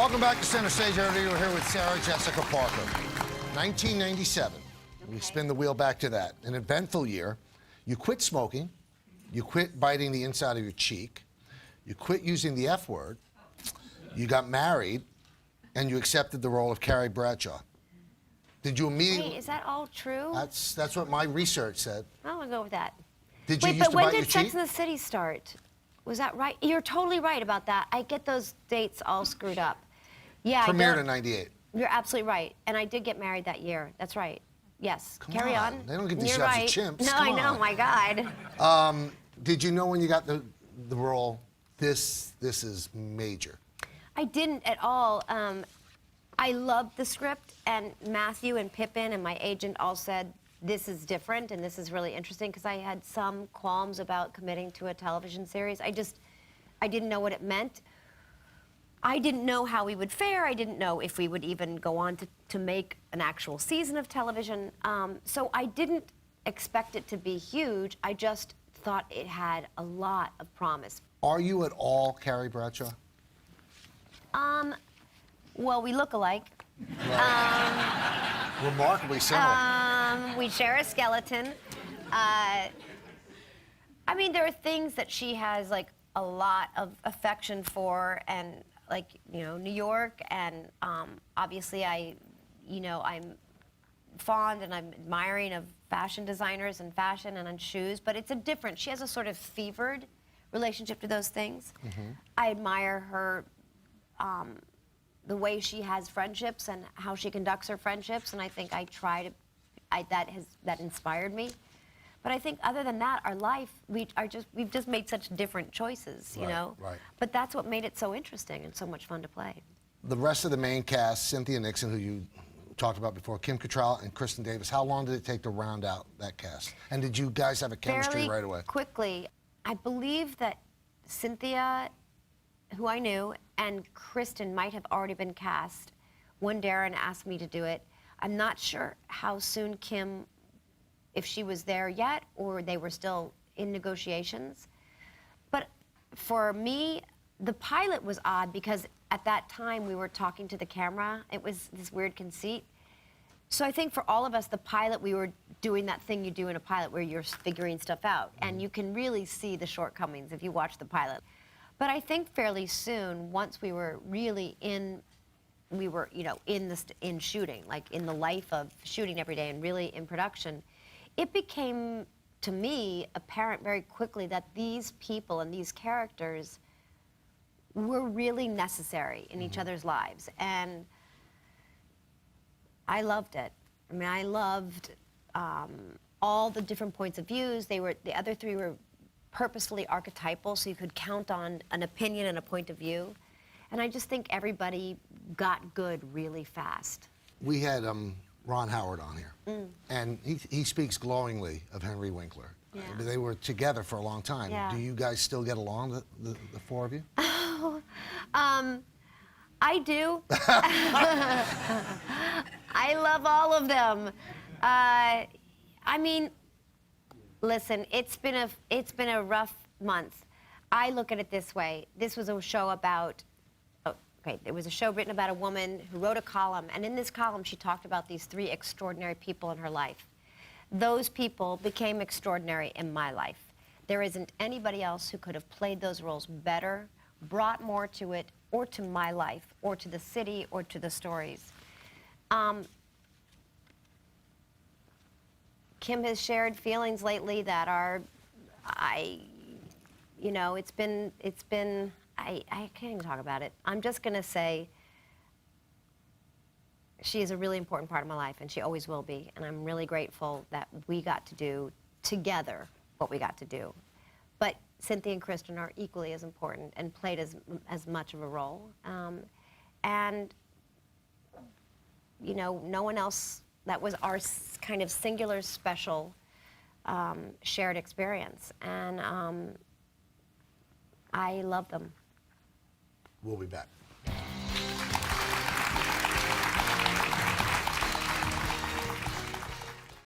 Welcome back to Center Stage. Everybody, we're here with Sarah Jessica Parker. 1997. We spin the wheel back to that. An eventful year. You quit smoking. You quit biting the inside of your cheek. You quit using the F word. You got married, and you accepted the role of Carrie Bradshaw. Did you immediately? Wait, is that all true? That's what my research said. I'm gonna go with that. Did you Wait, used but to when bite your did Sex cheek? and the City start? Was that right? You're totally right about that. I get those dates all screwed up. Yeah, Premiered in '98. You're absolutely right. And I did get married that year. That's right. Yes. Carry on. They don't get these You're jobs right. as chimps. No, Come I know. on. My God. Did you know when you got the role, this is major? I didn't at all. I loved the script, and Matthew and Pippen and my agent all said, this is different and this is really interesting, because I had some qualms about committing to a television series. I didn't know what it meant. I didn't know how we would fare. I didn't know if we would even go on to make an actual season of television. So I didn't expect it to be huge. I just thought it had a lot of promise. Are you at all Carrie Bradshaw? Well, we look alike. Remarkably similar. We share a skeleton. I mean, there are things that she has, like, a lot of affection for, and, like, you know, New York, and obviously I'm fond and I'm admiring of fashion designers and fashion and on shoes, but it's a different, she has a sort of fevered relationship to those things. Mm-hmm. I admire her, the way she has friendships and how she conducts her friendships, and I think that inspired me. But I think other than that, our life, we've just made such different choices, you know? Right. But that's what made it so interesting and so much fun to play. The rest of the main cast, Cynthia Nixon, who you talked about before, Kim Cattrall and Kristen Davis, how long did it take to round out that cast? And did you guys have a chemistry right away? Quickly. I believe that Cynthia, who I knew, and Kristen might have already been cast when Darren asked me to do it. I'm not sure how soon Kim, if she was there yet or they were still in negotiations. But for me, the pilot was odd because at that time we were talking to the camera. It was this weird conceit. So I think for all of us, the pilot, we were doing that thing you do in a pilot where you're figuring stuff out. And you can really see the shortcomings if you watch the pilot. But I think fairly soon, once we were really in, in shooting, like in the life of shooting every day and really in production, it became, to me, apparent very quickly that these people and these characters were really necessary in each other's lives. And I loved it. I mean, I loved all the different points of views. The other three were purposefully archetypal, so you could count on an opinion and a point of view. And I just think everybody got good really fast. We had Ron Howard on here, and he speaks glowingly of Henry Winkler. Yeah. They were together for a long time. Yeah. Do you guys still get along, the four of you? Oh, I do. I love all of them. I mean, listen, it's been a rough month. I look at it this way. This was a show about, it was a show written about a woman who wrote a column, and in this column she talked about these three extraordinary people in her life. Those people became extraordinary in my life. There isn't anybody else who could have played those roles better, brought more to it, or to my life, or to the city, or to the stories. Kim has shared feelings lately that are, I can't even talk about it. I'm just gonna say she is a really important part of my life, and she always will be, and I'm really grateful that we got to do together what we got to do. But Cynthia and Kristen are equally as important and played as much of a role. And, you know, no one else, that was our kind of singular, special, shared experience. And I love them. We'll be back.